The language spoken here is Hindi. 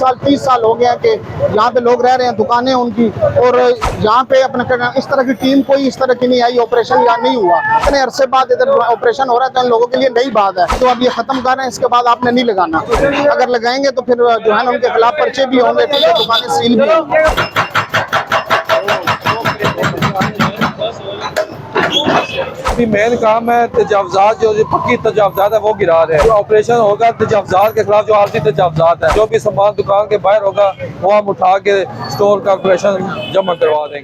साल 30 साल हो गया कि यहाँ पे लोग रह रहे हैं, दुकानें उनकी, और यहाँ पे अपना इस तरह की टीम कोई इस तरह की नहीं आई, ऑपरेशन या नहीं हुआ। इतने अरसे बाद इधर ऑपरेशन हो रहा है तो इन लोगों के लिए नई बात है। तो अब ये खत्म कर रहे हैं, इसके बाद आपने नहीं लगाना। अगर लगाएंगे तो फिर जो है ना उनके खिलाफ पर्चे भी होंगे, दुकानें सील भी होंगी। मेन काम है तजावजात, जो पक्की तजावजात है वो गिरा रहे हैं। जो ऑपरेशन होगा तजावजात के खिलाफ, जो आर्जी तजावजात है, जो भी सामान दुकान के बाहर होगा वो हम उठा के स्टोर कॉर्पोरेशन जमा करवा देंगे।